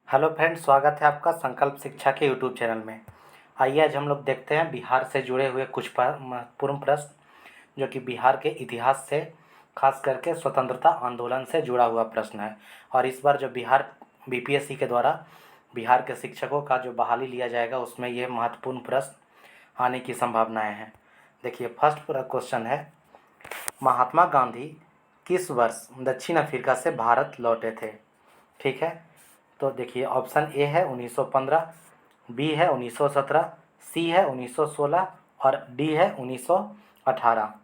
Hello friends, स्वागत है आपका संकल्प शिक्षा के यूट्यूब चैनल में। आइए आज हम लोग देखते हैं बिहार से जुड़े हुए कुछ महत्वपूर्ण प्रश्न जो कि बिहार के इतिहास से खास करके स्वतंत्रता आंदोलन से जुड़ा हुआ प्रश्न है। और इस बार जो बिहार बीपीएससी के द्वारा बिहार के शिक्षकों का जो बहाली लिया जाएगा उसमें ये महत्वपूर्ण प्रश्न आने की संभावनाएँ हैं। देखिए, फर्स्ट क्वेश्चन है, महात्मा गांधी किस वर्ष दक्षिण अफ्रीका से भारत लौटे थे? ठीक है, तो देखिए ऑप्शन ए है 1915, बी है 1917, सी है 1916 और डी है 1918।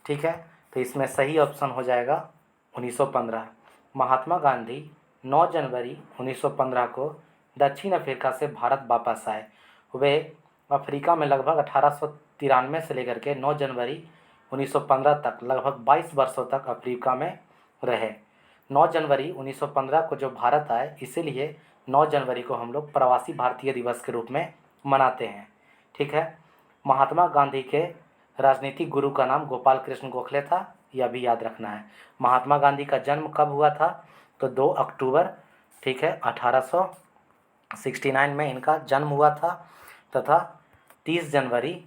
ठीक है, तो इसमें सही ऑप्शन हो जाएगा 1915। महात्मा गांधी 9 जनवरी 1915 को दक्षिण अफ्रीका से भारत वापस आए। वे अफ्रीका में लगभग 1893 से लेकर के 9 जनवरी 1915 तक लगभग 22 वर्षों तक अफ्रीका में रहे। 9 जनवरी 1915 को जो भारत आए, इसीलिए 9 जनवरी को हम लोग प्रवासी भारतीय दिवस के रूप में मनाते हैं। ठीक है, महात्मा गांधी के राजनीतिक गुरु का नाम गोपाल कृष्ण गोखले था, यह भी याद रखना है। महात्मा गांधी का जन्म कब हुआ था? तो 2 अक्टूबर, ठीक है, 1869 में इनका जन्म हुआ था तथा 30 जनवरी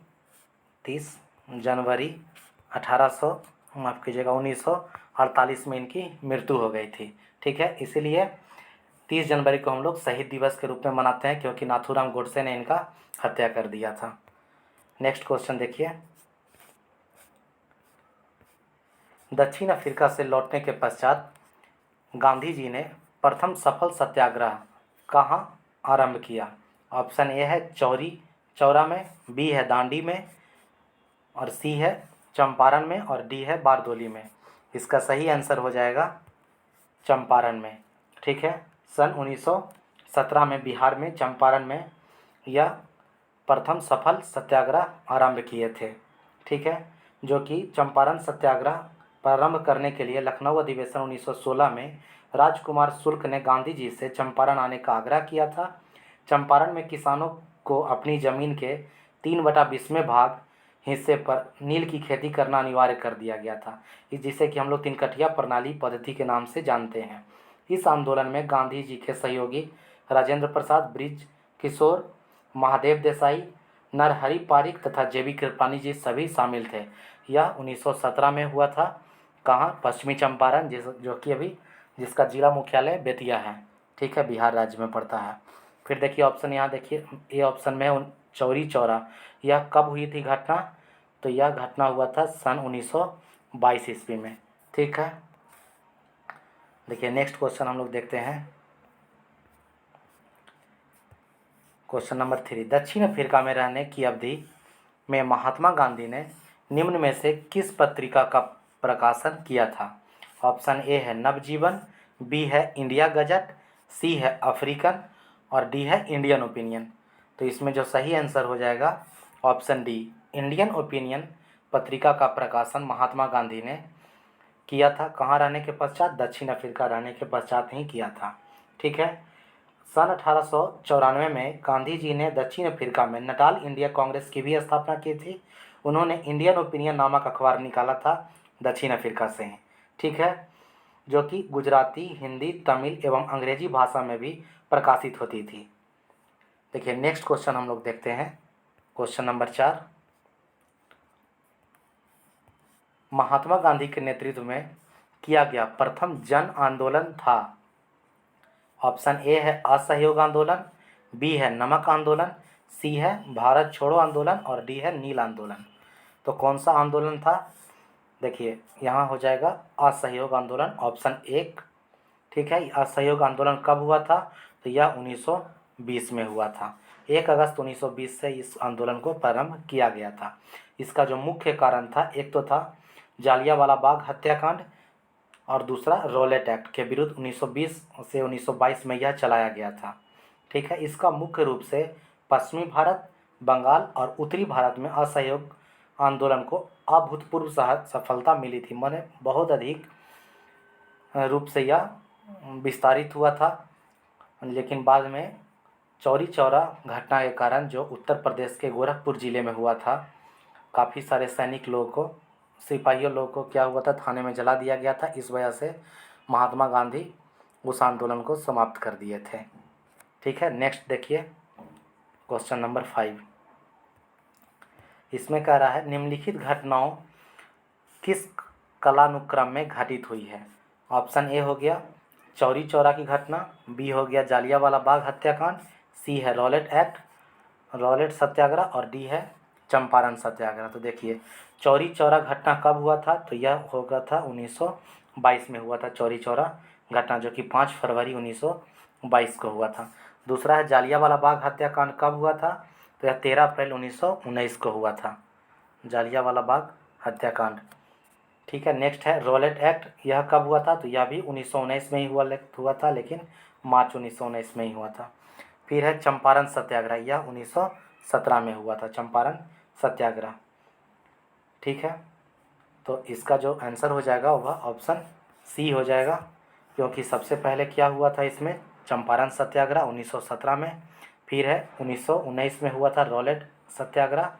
1948 में इनकी मृत्यु हो गई थी। ठीक है, इसीलिए 30 जनवरी को हम लोग शहीद दिवस के रूप में मनाते हैं क्योंकि नाथूराम गोडसे ने इनका हत्या कर दिया था। नेक्स्ट क्वेश्चन देखिए, दक्षिण अफ्रीका से लौटने के पश्चात गांधी जी ने प्रथम सफल सत्याग्रह कहाँ आरंभ किया? ऑप्शन ए है चौरी चौरा में, बी है दांडी में और सी है चंपारण में और डी है बारदोली में। इसका सही आंसर हो जाएगा चंपारण में। ठीक है, सन 1917 में बिहार में चंपारण में यह प्रथम सफल सत्याग्रह आरंभ किए थे। ठीक है, जो कि चंपारण सत्याग्रह प्रारंभ करने के लिए लखनऊ अधिवेशन 1916 में राजकुमार शुक्ल ने गांधी जी से चंपारण आने का आग्रह किया था। चंपारण में किसानों को अपनी ज़मीन के 3/20 भाग हिस्से पर नील की खेती करना अनिवार्य कर दिया गया था, जिसे कि हम लोग तीनकठिया प्रणाली पद्धति के नाम से जानते हैं। इस आंदोलन में गांधी जी के सहयोगी राजेंद्र प्रसाद, ब्रिज किशोर, महादेव देसाई, नरहरि पारिक तथा जेबी कृपलानी जी सभी शामिल थे। यह 1917 में हुआ था। कहाँ? पश्चिमी चंपारण, जो कि अभी जिसका जिला मुख्यालय बेतिया है। ठीक है, बिहार राज्य में पड़ता है। फिर देखिए ऑप्शन, यहाँ देखिए ए ऑप्शन में चौरी चौरा, यह कब हुई थी घटना? तो यह घटना हुआ था सन 1922 ईस्वी में। ठीक है, देखिए नेक्स्ट क्वेश्चन हम लोग देखते हैं, क्वेश्चन नंबर 3, दक्षिण अफ्रीका में रहने की अवधि में महात्मा गांधी ने निम्न में से किस पत्रिका का प्रकाशन किया था? ऑप्शन ए है नवजीवन, बी है इंडिया गजट, सी है अफ्रीकन और डी है इंडियन ओपिनियन। तो इसमें जो सही आंसर हो जाएगा ऑप्शन डी, इंडियन ओपिनियन पत्रिका का प्रकाशन महात्मा गांधी ने किया था। कहाँ रहने के पश्चात? दक्षिण अफ्रीका रहने के पश्चात ही किया था। ठीक है, सन 1894 में गांधी जी ने दक्षिण अफ्रीका में नटाल इंडिया कांग्रेस की भी स्थापना की थी। उन्होंने इंडियन ओपिनियन नामक अखबार निकाला था दक्षिण अफ्रीका से ही। ठीक है, जो कि गुजराती, हिंदी, तमिल एवं अंग्रेजी भाषा में भी प्रकाशित होती थी। देखिए नेक्स्ट क्वेश्चन हम लोग देखते हैं, क्वेश्चन नंबर 4, महात्मा गांधी के नेतृत्व में किया गया प्रथम जन आंदोलन था। ऑप्शन ए है असहयोग आंदोलन, बी है नमक आंदोलन, सी है भारत छोड़ो आंदोलन और डी है नील आंदोलन। तो कौन सा आंदोलन था? देखिए यहाँ हो जाएगा असहयोग आंदोलन, ऑप्शन 1। ठीक है, असहयोग आंदोलन कब हुआ था? तो यह 1920 में हुआ था। 1 अगस्त 1920 से इस आंदोलन को प्रारंभ किया गया था। इसका जो मुख्य कारण था, एक तो था जालियांवाला बाग हत्याकांड और दूसरा रॉलेट एक्ट के विरुद्ध 1920 से 1922 में यह चलाया गया था। ठीक है, इसका मुख्य रूप से पश्चिमी भारत, बंगाल और उत्तरी भारत में असहयोग आंदोलन को अभूतपूर्व सफलता मिली थी। माने बहुत अधिक रूप से यह विस्तारित हुआ था। लेकिन बाद में चौरी चौरा घटना के कारण, जो उत्तर प्रदेश के गोरखपुर ज़िले में हुआ था, काफ़ी सारे सैनिक लोगों को, सिपाहियों लोगों को क्या हुआ था, थाने में जला दिया गया था। इस वजह से महात्मा गांधी उस आंदोलन को समाप्त कर दिए थे। ठीक है, नेक्स्ट देखिए क्वेश्चन नंबर 5। इसमें कह रहा है निम्नलिखित घटनाओं किस कालानुक्रम में घटित हुई है। ऑप्शन ए हो गया चौरी चौरा की घटना, बी हो गया जालियांवाला बाग हत्याकांड, सी है रॉलेट सत्याग्रह और डी है चंपारण सत्याग्रह। तो देखिए चौरी चौरा घटना कब हुआ था, तो यह हो गया था 1922 में हुआ था चौरी चौरा घटना, जो कि 5 फरवरी 1922 को हुआ था। दूसरा है जालियांवाला बाग हत्याकांड कब हुआ था, तो यह 13 अप्रैल 1919 को हुआ था जालियांवाला बाग हत्याकांड। ठीक है, नेक्स्ट है रॉलेट एक्ट, यह कब हुआ था, तो यह भी 1919 में ही हुआ था, लेकिन मार्च 1919 में ही हुआ था। फिर है चंपारण सत्याग्रह, यह 1917 में हुआ था चंपारण सत्याग्रह। ठीक है, तो इसका जो आंसर हो जाएगा वह ऑप्शन सी हो जाएगा, क्योंकि सबसे पहले क्या हुआ था इसमें चंपारण सत्याग्रह 1917 में, फिर है 1919 में हुआ था रॉलेट सत्याग्रह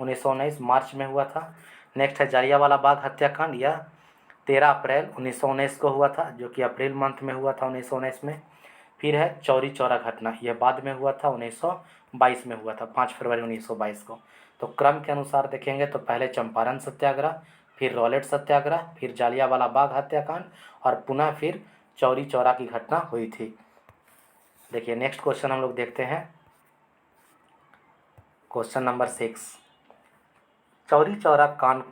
1919 मार्च में हुआ था। नेक्स्ट है जालियांवाला बाग हत्याकांड, यह 13 अप्रैल 1919 को हुआ था, जो कि अप्रैल मंथ में हुआ था 1919 में। फिर है चौरी चौरा घटना, यह बाद में हुआ था 1922 में हुआ था 5 फरवरी 1922 को। तो क्रम के अनुसार देखेंगे तो पहले चंपारण सत्याग्रह, फिर रॉलेट सत्याग्रह, फिर जालियांवाला बाग हत्याकांड और पुनः फिर चौरी चौरा की घटना हुई थी। देखिए नेक्स्ट क्वेश्चन हम लोग देखते हैं, क्वेश्चन नंबर 6। चौरी चौरा कांड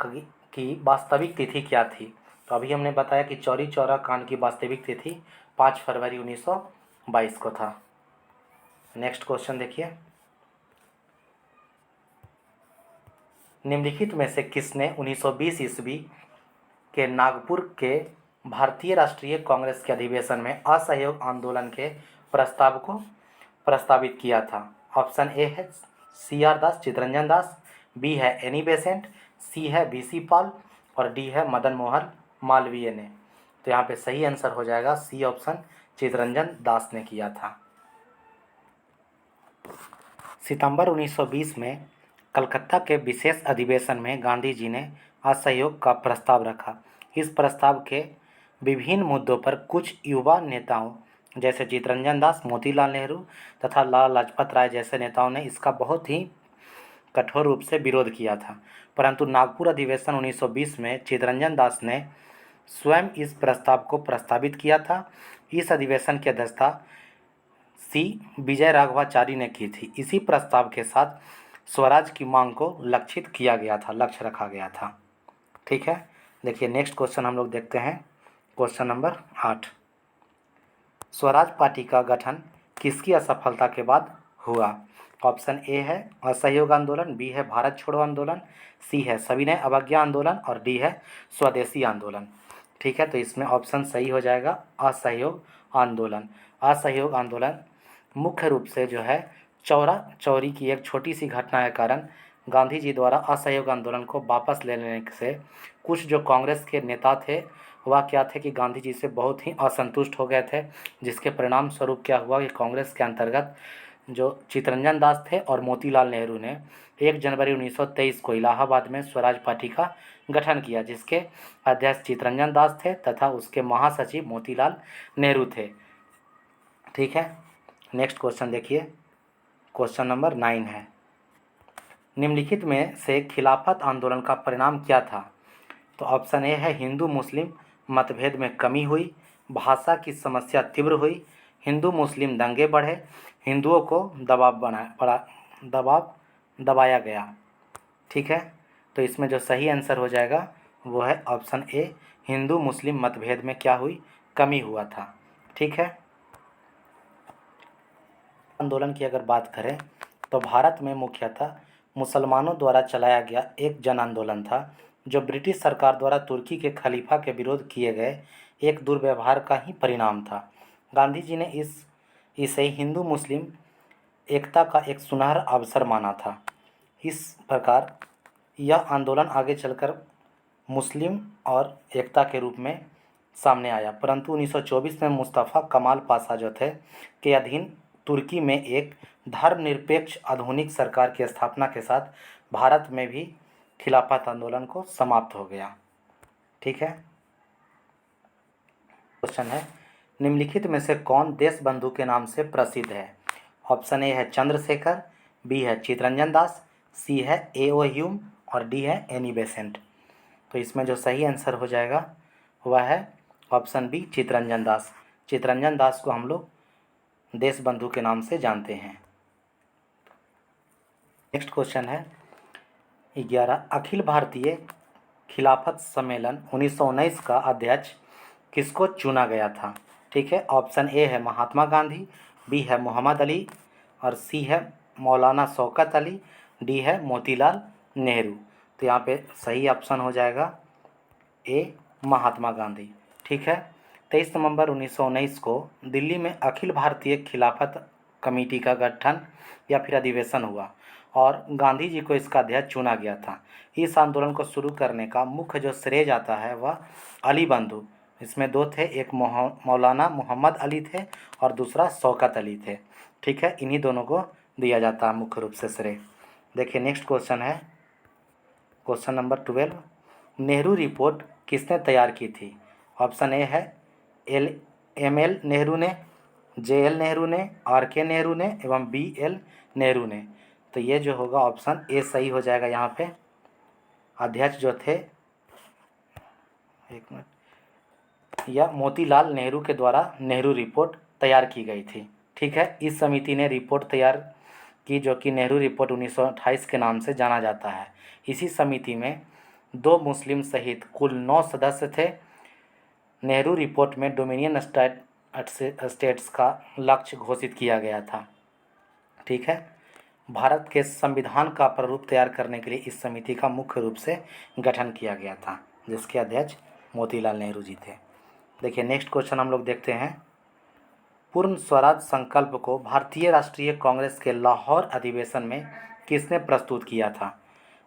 की वास्तविक तिथि क्या थी। तो अभी हमने बताया कि चौरी चौरा कांड की वास्तविक तिथि 5 फरवरी 1922 को था। नेक्स्ट क्वेश्चन देखिए, निम्नलिखित में से किसने 1920 ईस्वी के नागपुर के भारतीय राष्ट्रीय कांग्रेस के अधिवेशन में असहयोग आंदोलन के प्रस्ताव को प्रस्तावित किया था। ऑप्शन ए है CR दास चितरंजन दास, बी है एनी बेसेंट, सी है BC पाल और डी है मदन मोहन मालवीय ने। तो यहाँ पे सही आंसर हो जाएगा सी ऑप्शन चितरंजन दास ने किया था। सितंबर 1920 में कलकत्ता के विशेष अधिवेशन में गांधी जी ने असहयोग का प्रस्ताव रखा। इस प्रस्ताव के विभिन्न मुद्दों पर कुछ युवा नेताओं जैसे चितरंजन दास, मोतीलाल नेहरू तथा लाला लाजपत राय जैसे नेताओं ने इसका बहुत ही कठोर रूप से विरोध किया था, परंतु नागपुर अधिवेशन 1920 में चितरंजन दास ने स्वयं इस प्रस्ताव को प्रस्तावित किया था। इस अधिवेशन की अध्यक्षता सी विजय राघवाचारी ने की थी। इसी प्रस्ताव के साथ स्वराज की मांग को लक्ष्य रखा गया था। ठीक है, देखिए नेक्स्ट क्वेश्चन हम लोग देखते हैं, क्वेश्चन नंबर 8। स्वराज पार्टी का गठन किसकी असफलता के बाद हुआ। ऑप्शन ए है असहयोग आंदोलन, बी है भारत छोड़ो आंदोलन, सी है सविनय अवज्ञा आंदोलन और डी है स्वदेशी आंदोलन। ठीक है, तो इसमें ऑप्शन सही हो जाएगा असहयोग आंदोलन। असहयोग आंदोलन मुख्य रूप से जो है चौरी की एक छोटी सी घटना के कारण गांधी जी द्वारा असहयोग आंदोलन को वापस ले लेने से कुछ जो कांग्रेस के नेता थे वह क्या थे कि गांधी जी से बहुत ही असंतुष्ट हो गए थे, जिसके परिणाम स्वरूप क्या हुआ कि कांग्रेस के अंतर्गत जो चितरंजन दास थे और मोतीलाल नेहरू ने 1 जनवरी 1923 को इलाहाबाद में स्वराज पार्टी का गठन किया, जिसके अध्यक्ष चितरंजन दास थे तथा उसके महासचिव मोतीलाल नेहरू थे। ठीक है, नेक्स्ट क्वेश्चन देखिए, क्वेश्चन नंबर 9 है, निम्नलिखित में से खिलाफत आंदोलन का परिणाम क्या था। तो ऑप्शन ए है हिंदू मुस्लिम मतभेद में कमी हुई, भाषा की समस्या तीव्र हुई, हिंदू मुस्लिम दंगे बढ़े, हिंदुओं को दबाया गया। ठीक है, तो इसमें जो सही आंसर हो जाएगा वो है ऑप्शन ए हिंदू मुस्लिम मतभेद में क्या हुई, कमी हुआ था। ठीक है, आंदोलन की अगर बात करें तो भारत में मुख्यतः मुसलमानों द्वारा चलाया गया एक जन आंदोलन था, जो ब्रिटिश सरकार द्वारा तुर्की के खलीफा के विरोध किए गए एक दुर्व्यवहार का ही परिणाम था। गांधी जी ने इसे हिंदू मुस्लिम एकता का एक सुनहरा अवसर माना था। इस प्रकार यह आंदोलन आगे चलकर मुस्लिम और एकता के रूप में सामने आया, परंतु 1924 में मुस्तफ़ा कमाल पाशा जो थे के अधीन तुर्की में एक धर्मनिरपेक्ष आधुनिक सरकार की स्थापना के साथ भारत में भी खिलाफत आंदोलन को समाप्त हो गया। ठीक है, क्वेश्चन है निम्नलिखित में से कौन देशबंधु के नाम से प्रसिद्ध है। ऑप्शन ए है चंद्रशेखर, बी है चित्तरंजन दास, सी है ए.ओ. ह्यूम और डी है एनी बेसेंट। तो इसमें जो सही आंसर हो जाएगा वह है ऑप्शन बी चित्तरंजन दास। चित्तरंजन दास को हम लोग देश बंधु के नाम से जानते हैं। नेक्स्ट क्वेश्चन है 11, अखिल भारतीय खिलाफत सम्मेलन 1919 का अध्यक्ष किसको चुना गया था? ठीक है, ऑप्शन ए है महात्मा गांधी, बी है मोहम्मद अली और सी है मौलाना शौकत अली, डी है मोतीलाल नेहरू। तो यहाँ पे सही ऑप्शन हो जाएगा ए महात्मा गांधी। ठीक है, 23 नवंबर 1919 को दिल्ली में अखिल भारतीय खिलाफत कमेटी का गठन या फिर अधिवेशन हुआ और गांधी जी को इसका अध्यक्ष चुना गया था। इस आंदोलन को शुरू करने का मुख्य जो श्रेय जाता है वह अली बंधु, इसमें दो थे, एक मौलाना मोहम्मद अली थे और दूसरा शौकत अली थे। ठीक है, इन्हीं दोनों को दिया जाता है मुख्य रूप से श्रेय। देखिए नेक्स्ट क्वेश्चन है क्वेश्चन नंबर 12, नेहरू रिपोर्ट किसने तैयार की थी? ऑप्शन ए है एम.एल. नेहरू ने, जे.एल. नेहरू ने, आर.के. नेहरू ने एवं बी.एल. नेहरू ने। तो ये जो होगा ऑप्शन ए सही हो जाएगा। यहाँ पे अध्यक्ष जो थे, एक मिनट, या मोतीलाल नेहरू के द्वारा नेहरू रिपोर्ट तैयार की गई थी। ठीक है, इस समिति ने रिपोर्ट तैयार की जो कि नेहरू रिपोर्ट 1928 के नाम से जाना जाता है। इसी समिति में 2 मुस्लिम सहित कुल 9 सदस्य थे। नेहरू रिपोर्ट में डोमिनियन स्टेट्स का लक्ष्य घोषित किया गया था। ठीक है, भारत के संविधान का प्रारूप तैयार करने के लिए इस समिति का मुख्य रूप से गठन किया गया था, जिसके अध्यक्ष मोतीलाल नेहरू जी थे। देखिए नेक्स्ट क्वेश्चन हम लोग देखते हैं, पूर्ण स्वराज संकल्प को भारतीय राष्ट्रीय कांग्रेस के लाहौर अधिवेशन में किसने प्रस्तुत किया था?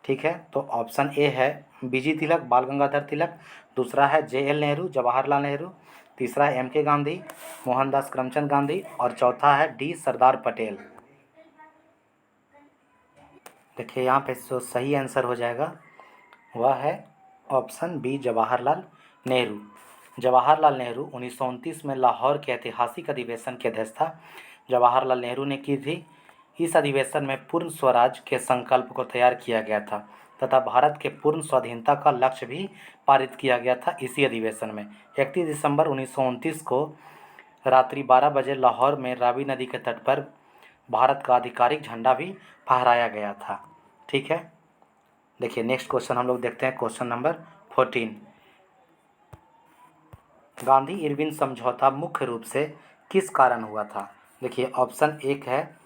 ठीक है, तो ऑप्शन ए है बीजी तिलक, बाल गंगाधर तिलक, दूसरा है जे.एल. नेहरू, जवाहरलाल नेहरू, तीसरा है एम.के. गांधी, मोहनदास करमचंद गांधी और चौथा है डी सरदार पटेल। देखिए यहाँ पे जो सही आंसर हो जाएगा वह है ऑप्शन बी जवाहरलाल नेहरू। जवाहरलाल नेहरू 1929 में लाहौर के ऐतिहासिक अधिवेशन के अध्यक्ष था। जवाहरलाल नेहरू ने की थी। इस अधिवेशन में पूर्ण स्वराज के संकल्प को तैयार किया गया था तथा भारत के पूर्ण स्वाधीनता का लक्ष्य भी पारित किया गया था। इसी अधिवेशन में 31 दिसंबर 1929 को रात्रि 12 बजे लाहौर में रावी नदी के तट पर भारत का आधिकारिक झंडा भी फहराया गया था। ठीक है, देखिए नेक्स्ट क्वेश्चन हम लोग देखते हैं क्वेश्चन नंबर 14, गांधी इरविन समझौता मुख्य रूप से किस कारण हुआ था? देखिए ऑप्शन एक है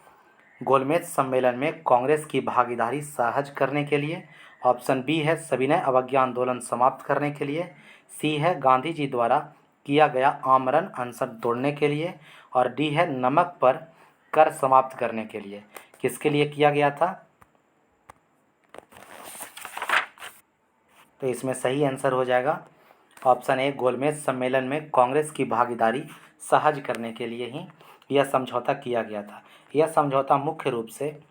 गोलमेज सम्मेलन में कांग्रेस की भागीदारी सहज करने के लिए, ऑप्शन बी है सविनय अवज्ञा आंदोलन समाप्त करने के लिए, सी है गांधी जी द्वारा किया गया आमरण अनशन तोड़ने के लिए और डी है नमक पर कर समाप्त करने के लिए। किसके लिए किया गया था? तो इसमें सही आंसर हो जाएगा ऑप्शन ए गोलमेज सम्मेलन में कांग्रेस की भागीदारी सहज करने के लिए ही यह समझौता किया गया था। यह समझौता मुख्य रूप से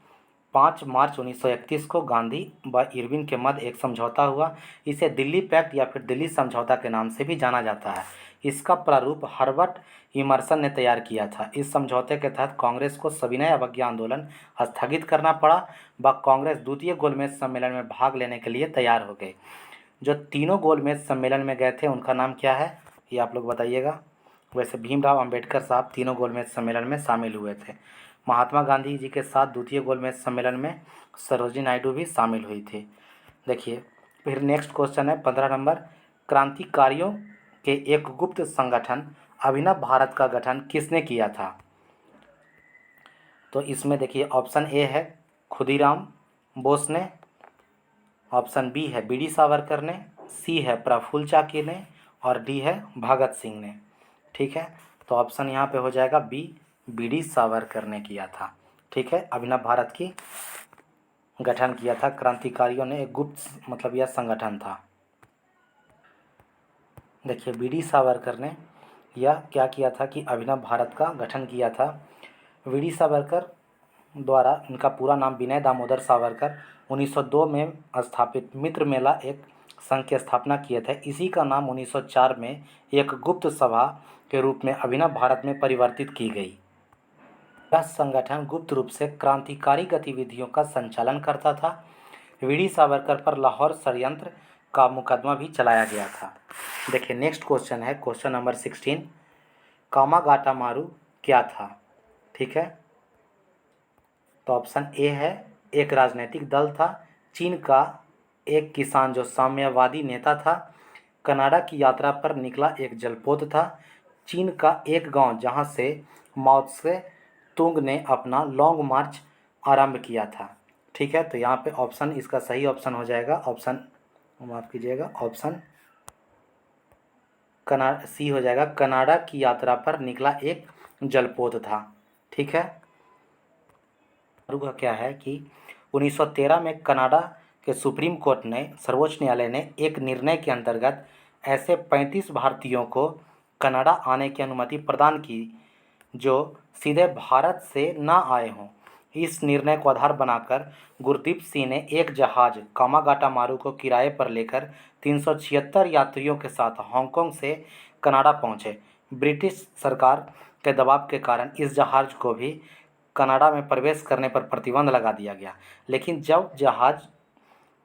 5 मार्च 1931 को गांधी व इरविन के मध्य एक समझौता हुआ। इसे दिल्ली पैक्ट या फिर दिल्ली समझौता के नाम से भी जाना जाता है। इसका प्रारूप हर्बर्ट इमर्सन ने तैयार किया था। इस समझौते के तहत कांग्रेस को सविनय अवज्ञा आंदोलन स्थगित करना पड़ा व कांग्रेस द्वितीय गोलमेज सम्मेलन में भाग लेने के लिए तैयार हो गई। जो तीनों गोलमेज सम्मेलन में गए थे उनका नाम क्या है, ये आप लोग बताइएगा। वैसे भीमराव अंबेडकर साहब तीनों गोलमेज सम्मेलन में शामिल हुए थे। महात्मा गांधी जी के साथ द्वितीय गोलमेज सम्मेलन में सरोजिनी नायडू भी शामिल हुई थी। देखिए फिर नेक्स्ट क्वेश्चन है 15 नंबर, क्रांतिकारियों के एक गुप्त संगठन अभिनव भारत का गठन किसने किया था? तो इसमें देखिए ऑप्शन ए है खुदीराम बोस ने, ऑप्शन बी है बी डी सावरकर ने, सी है प्रफुल्ल चाकी ने और डी है भगत सिंह ने। ठीक है, तो ऑप्शन यहाँ पे हो जाएगा बी डी सावरकर ने किया था। ठीक है, अभिनव भारत की गठन किया था क्रांतिकारियों ने, एक गुप्त मतलब यह संगठन था। देखिए बी डी सावरकर ने यह क्या किया था कि अभिनव भारत का गठन किया था। वी डी सावरकर द्वारा, इनका पूरा नाम विनय दामोदर सावरकर, 1902 में स्थापित मित्र मेला एक संघ की स्थापना किए थे। इसी का नाम 1904 में एक गुप्त सभा के रूप में अभिनव भारत में परिवर्तित की गई। यह संगठन गुप्त रूप से क्रांतिकारी गतिविधियों का संचालन करता था। वीडी सावरकर पर लाहौर षड्यंत्र का मुकदमा भी चलाया गया था। देखिए नेक्स्ट क्वेश्चन है क्वेश्चन नंबर 16, कामागाटामारू क्या था? ठीक है, तो ऑप्शन ए है एक राजनीतिक दल था, चीन का एक किसान जो साम्यवादी नेता था, कनाडा की यात्रा पर निकला एक जलपोत था, चीन का एक गांव जहां से माओ त्से तुंग ने अपना लॉन्ग मार्च आरंभ किया था। ठीक है, तो यहाँ पे ऑप्शन इसका सही ऑप्शन हो जाएगा ऑप्शन, माफ़ कीजिएगा, ऑप्शन सी हो जाएगा, कनाडा की यात्रा पर निकला एक जलपोत था। ठीक है, का क्या है कि 1913 में कनाडा के सुप्रीम कोर्ट ने, सर्वोच्च न्यायालय ने एक निर्णय के अंतर्गत ऐसे 35 भारतीयों को कनाडा आने की अनुमति प्रदान की जो सीधे भारत से ना आए हों। इस निर्णय को आधार बनाकर गुरदीप सिंह ने एक जहाज कामागाटामारू को किराए पर लेकर 376 यात्रियों के साथ हांगकांग से कनाडा पहुंचे। ब्रिटिश सरकार के दबाव के कारण इस जहाज को भी कनाडा में प्रवेश करने पर प्रतिबंध लगा दिया गया। लेकिन जब जहाज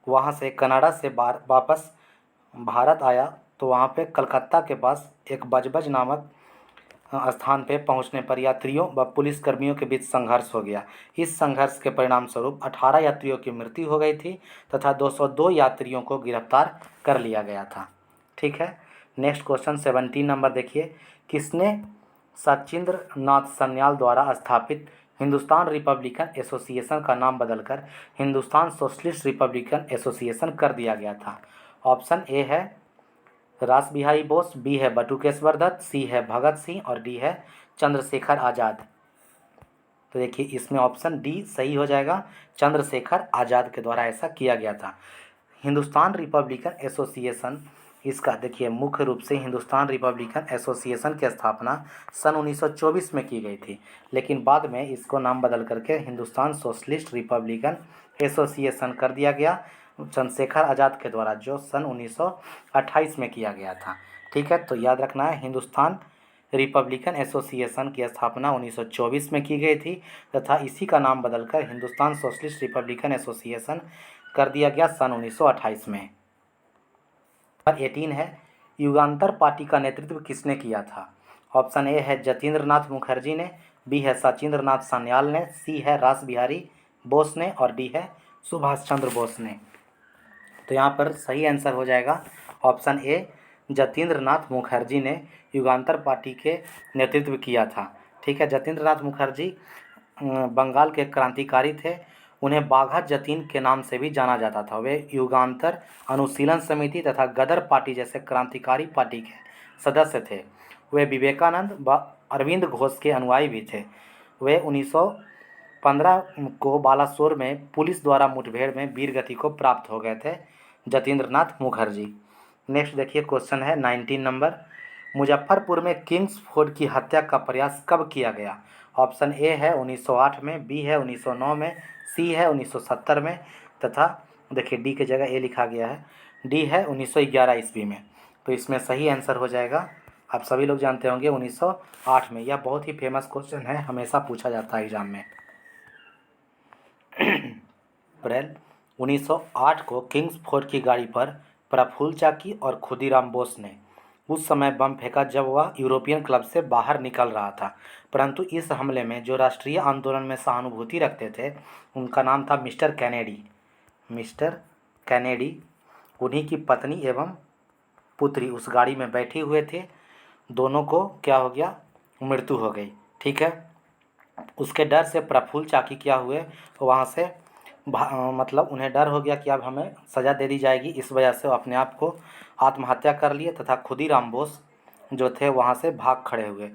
वहां से कनाडा से वापस भारत आया तो वहां पे कलकत्ता के पास एक बजबज नामक स्थान पे पहुंचने पर यात्रियों व पुलिसकर्मियों के बीच संघर्ष हो गया। इस संघर्ष के परिणाम स्वरूप 18 यात्रियों की मृत्यु हो गई थी तथा 202 यात्रियों को गिरफ्तार कर लिया गया था। ठीक है, नेक्स्ट क्वेश्चन 17 नंबर देखिए, किसने सचिंद्र नाथ सन्याल द्वारा स्थापित हिंदुस्तान रिपब्लिकन एसोसिएशन का नाम बदलकर हिंदुस्तान सोशलिस्ट रिपब्लिकन एसोसिएशन कर दिया गया था? ऑप्शन ए है रास बिहारी बोस, बी है बटुकेश्वर दत्त, सी है भगत सिंह और डी है चंद्रशेखर आज़ाद। तो देखिए इसमें ऑप्शन डी सही हो जाएगा, चंद्रशेखर आज़ाद के द्वारा ऐसा किया गया था। हिंदुस्तान रिपब्लिकन एसोसिएशन, इसका देखिए मुख्य रूप से हिंदुस्तान रिपब्लिकन एसोसिएशन की स्थापना सन 1924 में की गई थी, लेकिन बाद में इसको नाम बदल करके हिंदुस्तान सोशलिस्ट रिपब्लिकन एसोसिएशन कर दिया गया चंद्रशेखर आज़ाद के द्वारा, जो सन 1928 में किया गया था। ठीक है, तो याद रखना है हिंदुस्तान रिपब्लिकन एसोसिएशन की स्थापना 1924 में की गई थी तथा इसी का नाम बदलकर हिंदुस्तान सोशलिस्ट रिपब्लिकन एसोसिएशन कर दिया गया सन 1928 में। नंबर 18 है, युगांतर पार्टी का नेतृत्व किसने किया था? ऑप्शन ए है जतीन्द्र नाथ मुखर्जी ने, बी है सचिंद्र नाथ सन्याल ने, सी है रास बिहारी बोस ने और डी है सुभाष चंद्र बोस ने। तो यहाँ पर सही आंसर हो जाएगा ऑप्शन ए, जतीन्द्र नाथ मुखर्जी ने युगांतर पार्टी के नेतृत्व किया था। ठीक है, जतीन्द्र नाथ मुखर्जी बंगाल के क्रांतिकारी थे, उन्हें बाघा जतीन के नाम से भी जाना जाता था। वे युगांतर अनुशीलन समिति तथा गदर पार्टी जैसे क्रांतिकारी पार्टी के सदस्य थे। वे विवेकानंद व अरविंद घोष के अनुयायी भी थे। वे 1915 को बालासोर में पुलिस द्वारा मुठभेड़ में वीर गति को प्राप्त हो गए थे जतीन्द्र नाथ मुखर्जी। नेक्स्ट देखिए क्वेश्चन है 19 नंबर, मुजफ्फरपुर में किंग्स फोर्ड की हत्या का प्रयास कब किया गया? ऑप्शन ए है 1908 में, बी है 1909 में, सी है 1970 में तथा देखिए डी की जगह ए लिखा गया है, डी है 1911 ईस्वी में। तो इसमें सही आंसर हो जाएगा, आप सभी लोग जानते होंगे 1908 में। यह बहुत ही फेमस क्वेश्चन है, हमेशा पूछा जाता है एग्जाम में। अप्रैल 1908 को किंग्स फोर्ड की गाड़ी पर प्रफुल्ल चाकी और खुदीराम बोस ने उस समय बम फेंका जब वह यूरोपियन क्लब से बाहर निकल रहा था। परंतु इस हमले में जो राष्ट्रीय आंदोलन में सहानुभूति रखते थे उनका नाम था मिस्टर कैनेडी। मिस्टर कैनेडी, उन्हीं की पत्नी एवं पुत्री उस गाड़ी में बैठे हुए थे। दोनों को क्या हो गया, मृत्यु हो गई। ठीक है, उसके डर से प्रफुल्ल चाकी क्या हुए, वहाँ से मतलब उन्हें डर हो गया कि अब हमें सज़ा दे दी जाएगी, इस वजह से वो अपने आप को आत्महत्या कर लिए तथा खुदीराम बोस जो थे वहाँ से भाग खड़े हुए।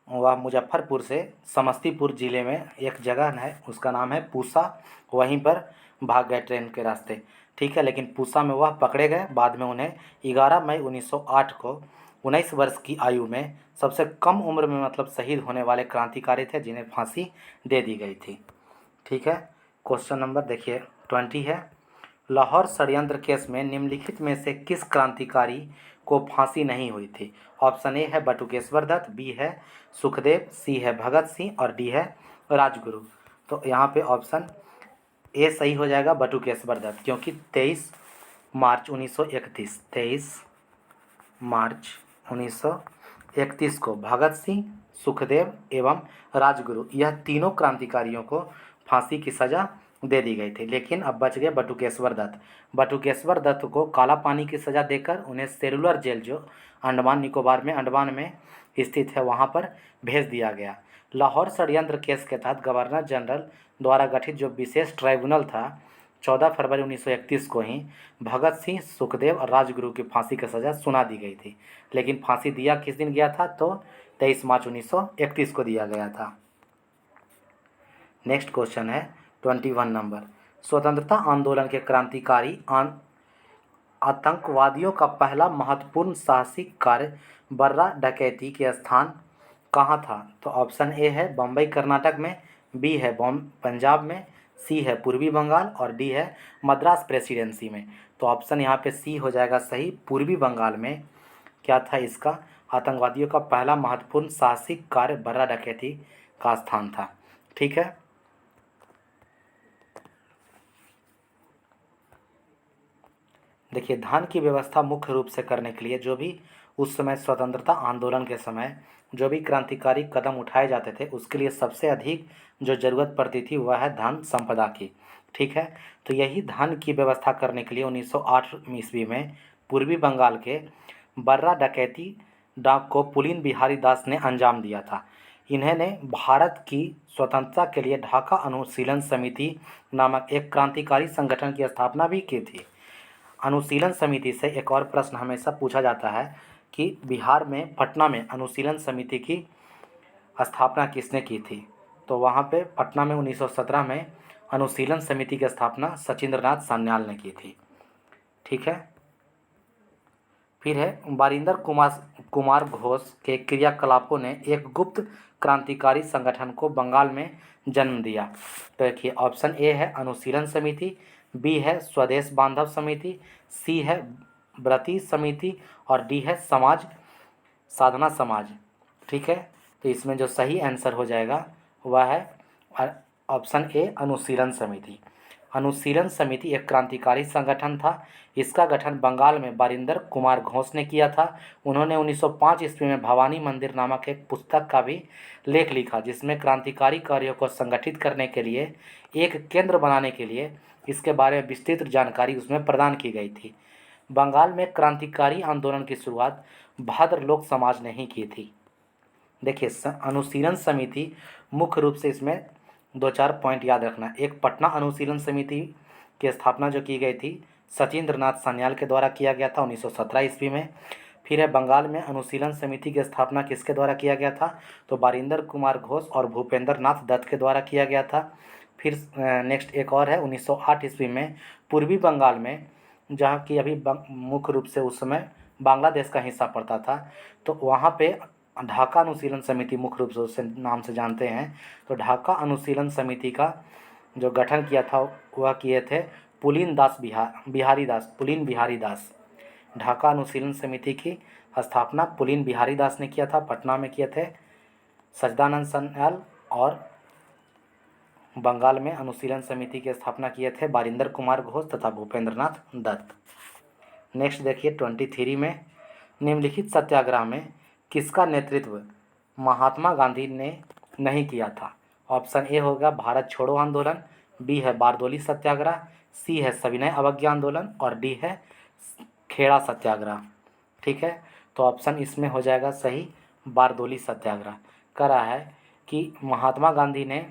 वह मुजफ्फरपुर से समस्तीपुर ज़िले में एक जगह है, उसका नाम है पूसा, वहीं पर भाग गए ट्रेन के रास्ते। ठीक है, लेकिन पूसा में वह पकड़े गए। बाद में उन्हें 11 मई 1908 को 19 वर्ष की आयु में सबसे कम उम्र में मतलब शहीद होने वाले क्रांतिकारी थे जिन्हें फांसी दे दी गई थी। ठीक है, क्वेश्चन नंबर देखिए 20 है, लाहौर षड्यंत्र केस में निम्नलिखित में से किस क्रांतिकारी को फांसी नहीं हुई थी? ऑप्शन ए है बटुकेश्वर दत्त, बी है सुखदेव, सी है भगत सिंह और डी है राजगुरु। तो यहाँ पे ऑप्शन ए सही हो जाएगा, बटुकेश्वर दत्त, क्योंकि 23 मार्च 1931 23 मार्च 1931 को भगत सिंह, सुखदेव एवं राजगुरु यह तीनों क्रांतिकारियों को फांसी की सज़ा दे दी गई थी। लेकिन अब बच गए बटुकेश्वर दत्त। बटुकेश्वर दत्त को काला पानी की सज़ा देकर उन्हें सेलुलर जेल, जो अंडमान निकोबार में अंडमान में स्थित है, वहाँ पर भेज दिया गया। लाहौर षड्यंत्र केस के तहत गवर्नर जनरल द्वारा गठित जो विशेष ट्राइब्यूनल था, 14 फरवरी 1931 को ही भगत सिंह, सुखदेव और राजगुरु की फांसी की सज़ा सुना दी गई थी। लेकिन फांसी दिया किस दिन गया था? तो 23 मार्च 1931 को दिया गया था। नेक्स्ट क्वेश्चन है 21 नंबर। स्वतंत्रता आंदोलन के क्रांतिकारी आतंकवादियों का पहला महत्वपूर्ण साहसिक कार्य बर्रा डकैती के स्थान कहाँ था? तो ऑप्शन ए है बम्बई कर्नाटक में, बी है पंजाब में, सी है पूर्वी बंगाल और डी है मद्रास प्रेसिडेंसी में। तो ऑप्शन यहाँ पे सी हो जाएगा सही, पूर्वी बंगाल में क्या था इसका आतंकवादियों का पहला महत्वपूर्ण साहसिक कार्य बर्रा डकैती का स्थान था। ठीक है, देखिए धान की व्यवस्था मुख्य रूप से करने के लिए जो भी उस समय स्वतंत्रता आंदोलन के समय जो भी क्रांतिकारी कदम उठाए जाते थे, उसके लिए सबसे अधिक जो ज़रूरत पड़ती थी वह है धन संपदा की। ठीक है, तो यही धन की व्यवस्था करने के लिए 1908 ईस्वी में पूर्वी बंगाल के बर्रा डकैती डाक को पुलिन बिहारी दास ने अंजाम दिया था। इन्होंने भारत की स्वतंत्रता के लिए ढाका अनुशीलन समिति नामक एक क्रांतिकारी संगठन की स्थापना भी की थी। अनुशीलन समिति से एक और प्रश्न हमेशा पूछा जाता है कि बिहार में पटना में अनुशीलन समिति की स्थापना किसने की थी? तो वहाँ पे पटना में 1917 में अनुशीलन समिति की स्थापना सचिंद्रनाथ सान्याल ने की थी। ठीक है, फिर है बारिंदर कुमार घोष के क्रियाकलापों ने एक गुप्त क्रांतिकारी संगठन को बंगाल में जन्म दिया। तो देखिए ऑप्शन ए है अनुशीलन समिति, बी है स्वदेश बांधव समिति, सी है व्रती समिति और डी है समाज साधना समाज। ठीक है, तो इसमें जो सही आंसर हो जाएगा वह है ऑप्शन ए अनुशीलन समिति। अनुशीलन समिति एक क्रांतिकारी संगठन था। इसका गठन बंगाल में बारिंदर कुमार घोष ने किया था। उन्होंने 1905 ईस्वी में भवानी मंदिर नामक एक पुस्तक का भी लेख लिखा, जिसमें क्रांतिकारी कार्यों को संगठित करने के लिए एक केंद्र बनाने के लिए इसके बारे में विस्तृत जानकारी उसमें प्रदान की गई थी। बंगाल में क्रांतिकारी आंदोलन की शुरुआत भाद्र लोक समाज ने ही की थी। देखिए अनुशीलन समिति मुख्य रूप से इसमें 2-4 पॉइंट याद रखना। एक, पटना अनुशीलन समिति की स्थापना जो की गई थी सचिंद्रनाथ सान्याल के द्वारा किया गया था 1917 ईस्वी में। फिर है बंगाल में अनुशीलन समिति की स्थापना किसके द्वारा किया गया था? तो बारिंदर कुमार घोष और भूपेंद्र नाथ दत्त के द्वारा किया गया था। फिर नेक्स्ट एक और है 1908 ईस्वी में पूर्वी बंगाल में, जहाँ की अभी मुख्य रूप से उस समय बांग्लादेश का हिस्सा पड़ता था, तो वहाँ पे ढाका अनुशीलन समिति मुख्य रूप से उससे नाम से जानते हैं। तो ढाका अनुशीलन समिति का जो गठन किया था वह किए थे पुलिन बिहारी दास। ढाका अनुशीलन समिति की स्थापना पुलिन बिहारी दास ने किया था। पटना में किए थे सच्चिदानंद सान्याल और बंगाल में अनुशीलन समिति की स्थापना किए थे बारिंदर कुमार घोष तथा भूपेंद्र नाथ दत्त। नेक्स्ट देखिए 23 में, निम्नलिखित सत्याग्रह में किसका नेतृत्व महात्मा गांधी ने नहीं किया था? ऑप्शन ए होगा भारत छोड़ो आंदोलन, बी है बारदोली सत्याग्रह, सी है सविनय अवज्ञा आंदोलन और डी है खेड़ा सत्याग्रह। ठीक है, तो ऑप्शन इसमें हो जाएगा सही बारदोली सत्याग्रह। कह रहा है कि महात्मा गांधी ने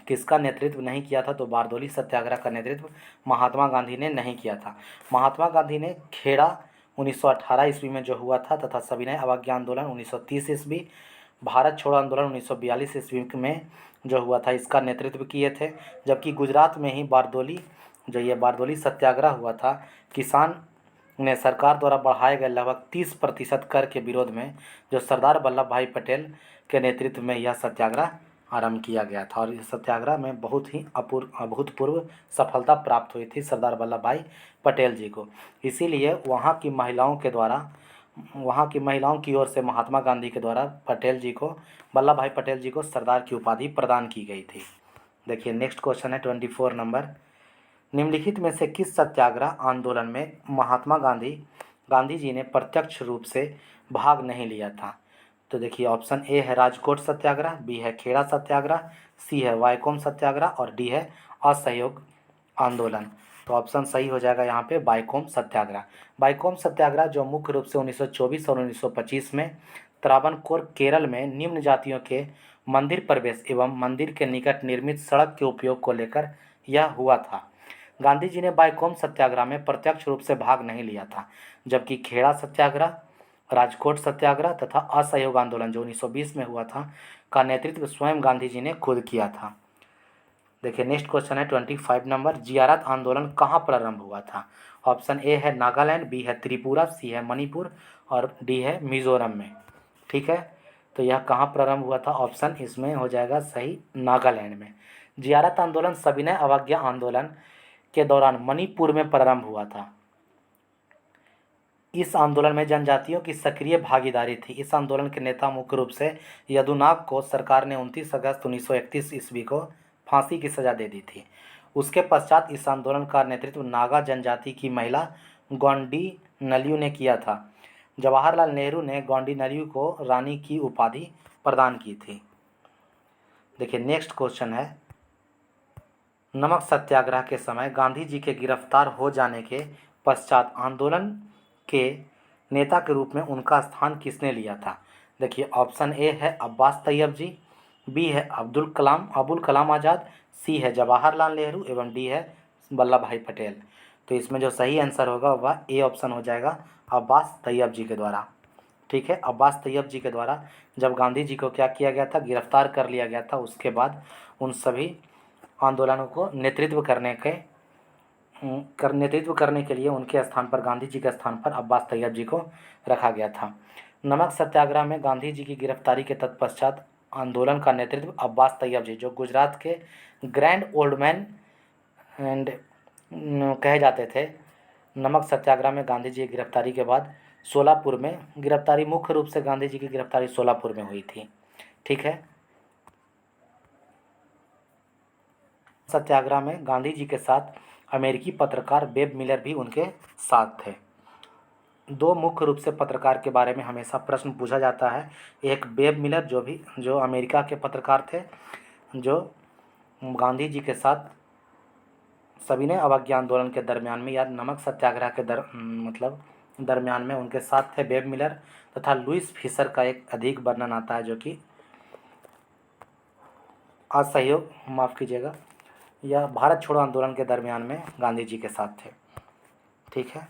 किसका नेतृत्व नहीं किया था? तो बारदोली सत्याग्रह का नेतृत्व महात्मा गांधी ने नहीं किया था। महात्मा गांधी ने खेड़ा 1918 ईस्वी में जो हुआ था तथा सविनय अवज्ञा आंदोलन 1930 ईस्वी, भारत छोड़ो आंदोलन 1942 ईस्वी में जो हुआ था इसका नेतृत्व किए थे। जबकि गुजरात में ही बारदोली सत्याग्रह हुआ था, किसान ने सरकार द्वारा बढ़ाए गए लगभग 30% कर के विरोध में जो सरदार वल्लभ भाई पटेल के नेतृत्व में यह सत्याग्रह आरंभ किया गया था। और इस सत्याग्रह में बहुत ही अभूतपूर्व सफलता प्राप्त हुई थी सरदार वल्लभ भाई पटेल जी को। इसीलिए वहाँ की महिलाओं के द्वारा वहाँ की महिलाओं की ओर से महात्मा गांधी के द्वारा पटेल जी को, वल्लभ भाई पटेल जी को सरदार की उपाधि प्रदान की गई थी। देखिए नेक्स्ट क्वेश्चन है 24 नंबर। निम्नलिखित में से किस सत्याग्रह आंदोलन में महात्मा गांधी जी ने प्रत्यक्ष रूप से भाग नहीं लिया था? तो देखिए ऑप्शन ए है राजकोट सत्याग्रह, बी है खेड़ा सत्याग्रह, सी है वाइकोम सत्याग्रह और डी है असहयोग आंदोलन। तो ऑप्शन सही हो जाएगा यहाँ पे वाइकोम सत्याग्रह। वाइकोम सत्याग्रह जो मुख्य रूप से 1924 और 1925 में त्रावणकोर केरल में निम्न जातियों के मंदिर प्रवेश एवं मंदिर के निकट निर्मित सड़क के उपयोग को लेकर यह हुआ था। गांधी जी ने वाइकोम सत्याग्रह में प्रत्यक्ष रूप से भाग नहीं लिया था, जबकि खेड़ा सत्याग्रह, राजकोट सत्याग्रह तथा असहयोग आंदोलन जो 1920 में हुआ था का नेतृत्व स्वयं गांधी जी ने खुद किया था। देखिए नेक्स्ट क्वेश्चन है 25 नंबर। जियारत आंदोलन कहाँ प्रारंभ हुआ था? ऑप्शन ए है नागालैंड, बी है त्रिपुरा, सी है मणिपुर और डी है मिजोरम में। ठीक है, तो यह कहाँ प्रारंभ हुआ था? ऑप्शन इसमें हो जाएगा सही नागालैंड में। जियारत आंदोलन सविनय अवज्ञा आंदोलन के दौरान मणिपुर में प्रारंभ हुआ था। इस आंदोलन में जनजातियों की सक्रिय भागीदारी थी। इस आंदोलन के नेता मुख्य रूप से यदुनाग को सरकार ने 29 अगस्त 1931 ईस्वी को फांसी की सजा दे दी थी। उसके पश्चात इस आंदोलन का नेतृत्व नागा जनजाति की महिला गौंडीनल्यू ने किया था। जवाहरलाल नेहरू ने गौंडीनल्यू को रानी की उपाधि प्रदान की थी। देखिए नेक्स्ट क्वेश्चन है, नमक सत्याग्रह के समय गांधी जी के गिरफ्तार हो जाने के पश्चात आंदोलन के नेता के रूप में उनका स्थान किसने लिया था? देखिए ऑप्शन ए है अब्बास तैयब जी, बी है अबुल कलाम आज़ाद, सी है जवाहरलाल नेहरू एवं डी है वल्लभ भाई पटेल। तो इसमें जो सही आंसर होगा वह ए ऑप्शन हो जाएगा, अब्बास तैयब जी के द्वारा। ठीक है, अब्बास तैयब जी के द्वारा जब गांधी जी को क्या किया गया था? गिरफ्तार कर लिया गया था। उसके बाद उन सभी आंदोलनों को नेतृत्व करने के लिए उनके स्थान पर, गांधी जी के स्थान पर अब्बास तैयब जी को रखा गया था। नमक सत्याग्रह में गांधी जी की गिरफ्तारी के तत्पश्चात आंदोलन का नेतृत्व अब्बास तैयब जी, जो गुजरात के ग्रैंड ओल्ड मैन एंड कहे जाते थे। नमक सत्याग्रह में गांधी जी की गिरफ्तारी के बाद सोलापुर में गिरफ्तारी, मुख्य रूप से गांधी जी की गिरफ्तारी सोलापुर में हुई थी। ठीक है, सत्याग्रह में गांधी जी के साथ अमेरिकी पत्रकार वेब मिलर भी उनके साथ थे। दो मुख्य रूप से पत्रकार के बारे में हमेशा प्रश्न पूछा जाता है। एक वेब मिलर जो अमेरिका के पत्रकार थे, जो गांधी जी के साथ सविनय अवज्ञा आंदोलन के दरमियान में या नमक सत्याग्रह के दरमियान में उनके साथ थे। वेब मिलर तथा लुइस फिशर का एक अधिक वर्णन आता है, जो कि असहयोग माफ़ कीजिएगा या भारत छोड़ो आंदोलन के दरमियान में गांधी जी के साथ थे। ठीक है,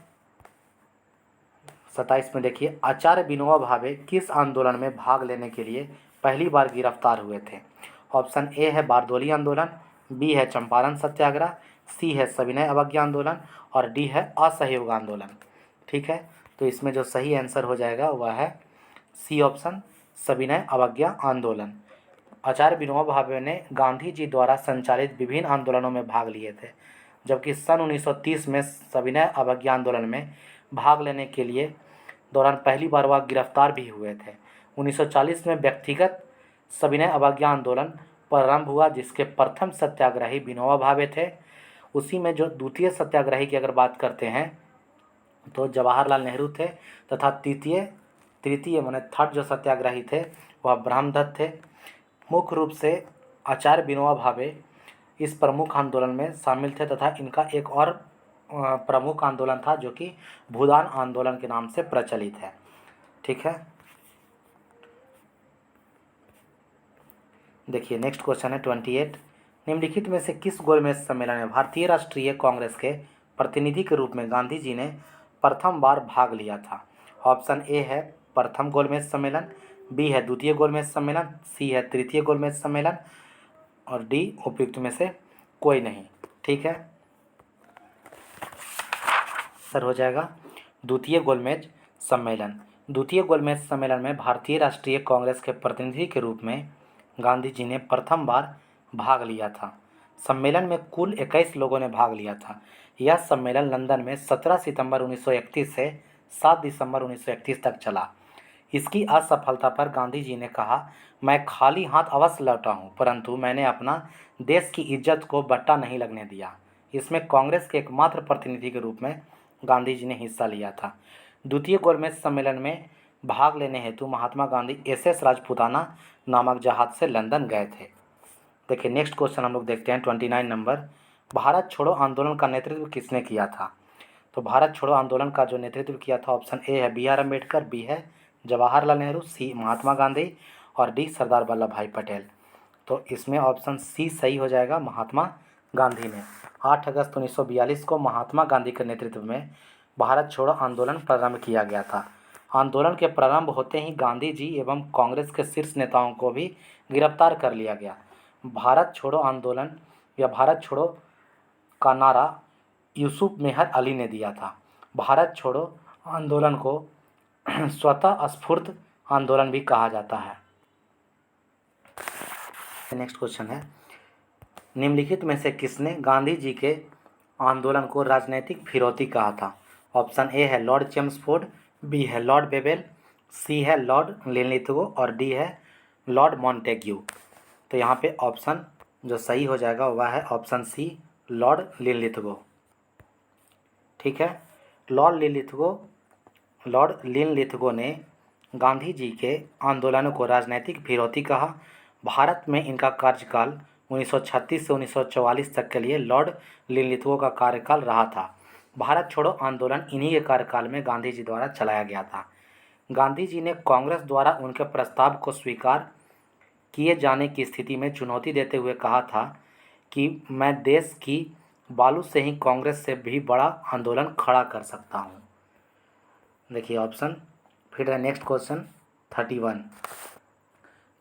27 में देखिए, आचार्य विनोबा भावे किस आंदोलन में भाग लेने के लिए पहली बार गिरफ्तार हुए थे? ऑप्शन ए है बारदोली आंदोलन, बी है चंपारण सत्याग्रह, सी है सविनय अवज्ञा आंदोलन और डी है असहयोग आंदोलन। ठीक है, तो इसमें जो सही आंसर हो जाएगा वह है सी ऑप्शन, सविनय अवज्ञा आंदोलन। आचार्य विनोबा भावे ने गांधी जी द्वारा संचालित विभिन्न आंदोलनों में भाग लिए थे, जबकि सन 1930 में सविनय अवज्ञा आंदोलन में भाग लेने के लिए दौरान पहली बार वह गिरफ्तार भी हुए थे। 1940 में व्यक्तिगत सविनय अवज्ञा आंदोलन प्रारंभ हुआ, जिसके प्रथम सत्याग्रही विनोबा भावे थे। उसी में जो द्वितीय सत्याग्रही की अगर बात करते हैं तो जवाहरलाल नेहरू थे, तथा तृतीय माने थर्ड जो सत्याग्रही थे वह ब्रह्मदत्त थे। मुख्य रूप से आचार्य विनोबा भावे इस प्रमुख आंदोलन में शामिल थे, तथा इनका एक और प्रमुख आंदोलन था जो कि भूदान आंदोलन के नाम से प्रचलित है। ठीक है, देखिए नेक्स्ट क्वेश्चन है 28। निम्नलिखित में से किस गोलमेज सम्मेलन में भारतीय राष्ट्रीय कांग्रेस के प्रतिनिधि के रूप में गांधी जी ने प्रथम बार भाग लिया था? ऑप्शन ए है प्रथम गोलमेज सम्मेलन, बी है द्वितीय गोलमेज सम्मेलन, सी है तृतीय गोलमेज सम्मेलन और डी उपयुक्त में से कोई नहीं। ठीक है, सर हो जाएगा द्वितीय गोलमेज सम्मेलन। द्वितीय गोलमेज सम्मेलन में भारतीय राष्ट्रीय कांग्रेस के प्रतिनिधि के रूप में गांधी जी ने प्रथम बार भाग लिया था। सम्मेलन में कुल 21 लोगों ने भाग लिया था। यह सम्मेलन लंदन में 17 सितंबर 1931 से 7 दिसंबर 1931 तक चला। इसकी असफलता पर गांधी जी ने कहा, मैं खाली हाथ अवश्य लौटा हूँ, परंतु मैंने अपना देश की इज्जत को बट्टा नहीं लगने दिया। इसमें कांग्रेस के एकमात्र प्रतिनिधि के रूप में गांधी जी ने हिस्सा लिया था। द्वितीय गोलमेज सम्मेलन में भाग लेने हेतु महात्मा गांधी SS राजपूताना नामक जहाज से लंदन गए थे। देखिए नेक्स्ट क्वेश्चन हम लोग देखते हैं 29 नंबर। भारत छोड़ो आंदोलन का नेतृत्व किसने किया था? तो भारत छोड़ो आंदोलन का जो नेतृत्व किया था, ऑप्शन ए है BR अम्बेडकर, बी है जवाहरलाल नेहरू, सी महात्मा गांधी और डी सरदार वल्लभ भाई पटेल। तो इसमें ऑप्शन सी सही हो जाएगा, महात्मा गांधी ने 8 अगस्त 1942 को महात्मा गांधी के नेतृत्व में भारत छोड़ो आंदोलन प्रारंभ किया गया था। आंदोलन के प्रारंभ होते ही गांधी जी एवं कांग्रेस के शीर्ष नेताओं को भी गिरफ्तार कर लिया गया। भारत छोड़ो आंदोलन या भारत छोड़ो का नारा यूसुफ मेहर अली ने दिया था। भारत छोड़ो आंदोलन को स्वतः स्फूर्त आंदोलन भी कहा जाता है। नेक्स्ट क्वेश्चन है, निम्नलिखित में से किसने गांधी जी के आंदोलन को राजनीतिक फिरौती कहा था? ऑप्शन ए है लॉर्ड चेम्सफोर्ड, बी है लॉर्ड बेबेल, सी है लॉर्ड लिनलिथगो और डी है लॉर्ड मॉन्टेग्यू। तो यहाँ पे ऑप्शन जो सही हो जाएगा वह है ऑप्शन सी, लॉर्ड लिनलिथगो। ठीक है, लॉर्ड लिनलिथगो ने गांधी जी के आंदोलनों को राजनीतिक फिरौती कहा। भारत में इनका कार्यकाल 1936 से 1944 तक के लिए लॉर्ड लिनलिथगो का कार्यकाल रहा था। भारत छोड़ो आंदोलन इन्हीं के कार्यकाल में गांधी जी द्वारा चलाया गया था। गांधी जी ने कांग्रेस द्वारा उनके प्रस्ताव को स्वीकार किए जाने की स्थिति में चुनौती देते हुए कहा था कि मैं देश की बालू से ही कांग्रेस से भी बड़ा आंदोलन खड़ा कर सकता हूँ। देखिए ऑप्शन फिर है नेक्स्ट क्वेश्चन 31।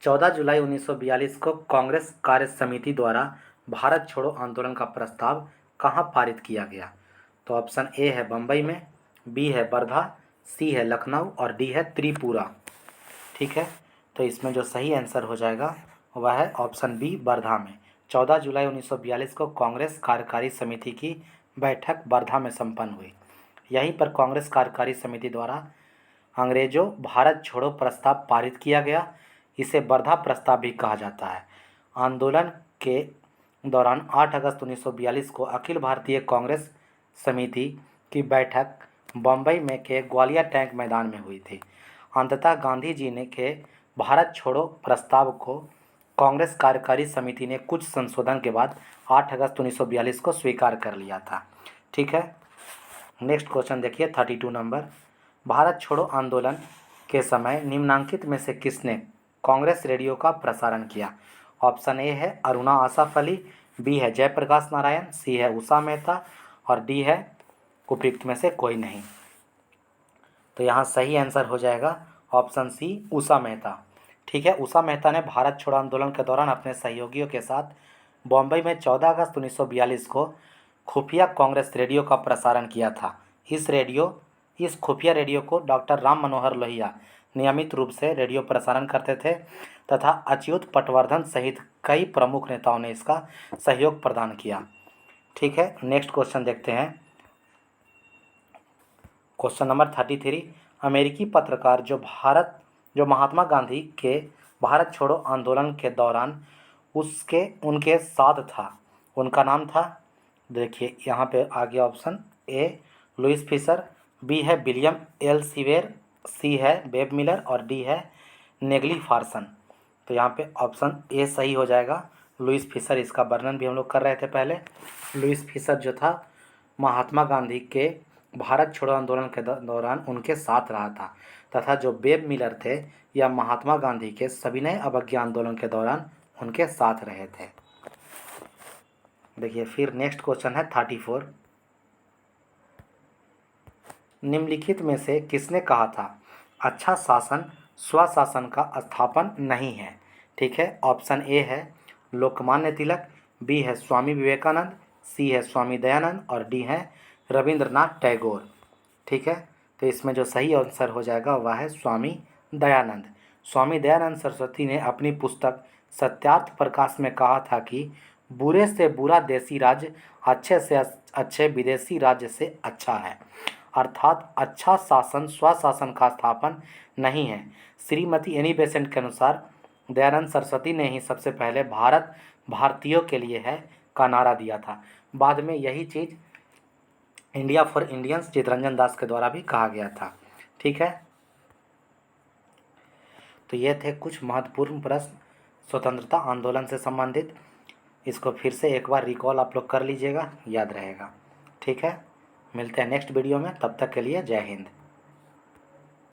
14 जुलाई 1942 को कांग्रेस कार्य समिति द्वारा भारत छोड़ो आंदोलन का प्रस्ताव कहाँ पारित किया गया? तो ऑप्शन ए है बम्बई में, बी है वर्धा, सी है लखनऊ और डी है त्रिपुरा। ठीक है, तो इसमें जो सही आंसर हो जाएगा वह है ऑप्शन बी, वर्धा में। 14 जुलाई 1942 को कांग्रेस कार्यकारी समिति की बैठक वर्धा में संपन्न हुई। यहीं पर कांग्रेस कार्यकारी समिति द्वारा अंग्रेजों भारत छोड़ो प्रस्ताव पारित किया गया। इसे वर्धा प्रस्ताव भी कहा जाता है। आंदोलन के दौरान 8 अगस्त 1942 को अखिल भारतीय कांग्रेस समिति की बैठक बम्बई में के ग्वालियर टैंक मैदान में हुई थी। अंततः गांधी जी ने के भारत छोड़ो प्रस्ताव को कांग्रेस कार्यकारी समिति ने कुछ संशोधन के बाद 8 अगस्त 1942 को स्वीकार कर लिया था। ठीक है, नेक्स्ट क्वेश्चन देखिए 32 नंबर। भारत छोड़ो आंदोलन के समय निम्नांकित में से किसने कांग्रेस रेडियो का प्रसारण किया? ऑप्शन ए है अरुणा आसाफ अली, बी है जयप्रकाश नारायण, सी है उषा मेहता और डी है उपयुक्त में से कोई नहीं। तो यहाँ सही आंसर हो जाएगा ऑप्शन सी, उषा मेहता। ठीक है, उषा मेहता ने भारत छोड़ो आंदोलन के दौरान अपने सहयोगियों के साथ बॉम्बे में 14 अगस्त 1942 को खुफिया कांग्रेस रेडियो का प्रसारण किया था। इस खुफिया रेडियो को डॉक्टर राम मनोहर लोहिया नियमित रूप से रेडियो प्रसारण करते थे तथा अच्युत पटवर्धन सहित कई प्रमुख नेताओं ने इसका सहयोग प्रदान किया। ठीक है, नेक्स्ट क्वेश्चन देखते हैं क्वेश्चन नंबर 33। अमेरिकी पत्रकार जो महात्मा गांधी के भारत छोड़ो आंदोलन के दौरान उनके साथ था, उनका नाम था, देखिए यहाँ पे आ गया option A Lewis Fisher, B है विलियम एल सीवेर, सी है बेब मिलर और डी है नेगली फार्सन। तो यहाँ पे ऑप्शन ए सही हो जाएगा, लुइस फिशर। इसका वर्णन भी हम लोग कर रहे थे पहले। लुइस फिशर जो था महात्मा गांधी के भारत छोड़ो आंदोलन के दौरान उनके साथ रहा था तथा जो बेब मिलर थे यह महात्मा गांधी के सविनय अवज्ञा आंदोलन के दौरान उनके साथ रहे थे। देखिए फिर नेक्स्ट क्वेश्चन है 34। निम्नलिखित में से किसने कहा था अच्छा शासन स्वशासन का स्थापन नहीं है? ठीक है, ऑप्शन ए है लोकमान्य तिलक, बी है स्वामी विवेकानंद, सी है स्वामी दयानंद और डी है रविंद्रनाथ टैगोर। ठीक है, तो इसमें जो सही आंसर हो जाएगा वह है स्वामी दयानंद। स्वामी दयानंद सरस्वती ने अपनी पुस्तक सत्यार्थ प्रकाश में कहा था कि बुरे से बुरा देसी राज्य अच्छे से अच्छे विदेशी राज्य से अच्छा है। अर्थात अच्छा शासन स्वशासन का स्थापन नहीं है। श्रीमती एनी बेसेंट के अनुसार दयानंद सरस्वती ने ही सबसे पहले भारत भारतीयों के लिए है का नारा दिया था। बाद में यही चीज़ इंडिया फॉर इंडियंस चितरंजन दास के द्वारा भी कहा गया था। ठीक है, तो ये थे कुछ महत्वपूर्ण प्रश्न स्वतंत्रता आंदोलन से संबंधित। इसको फिर से एक बार रिकॉल आप लोग कर लीजिएगा, याद रहेगा। ठीक है, मिलते हैं नेक्स्ट वीडियो में, तब तक के लिए जय हिंद।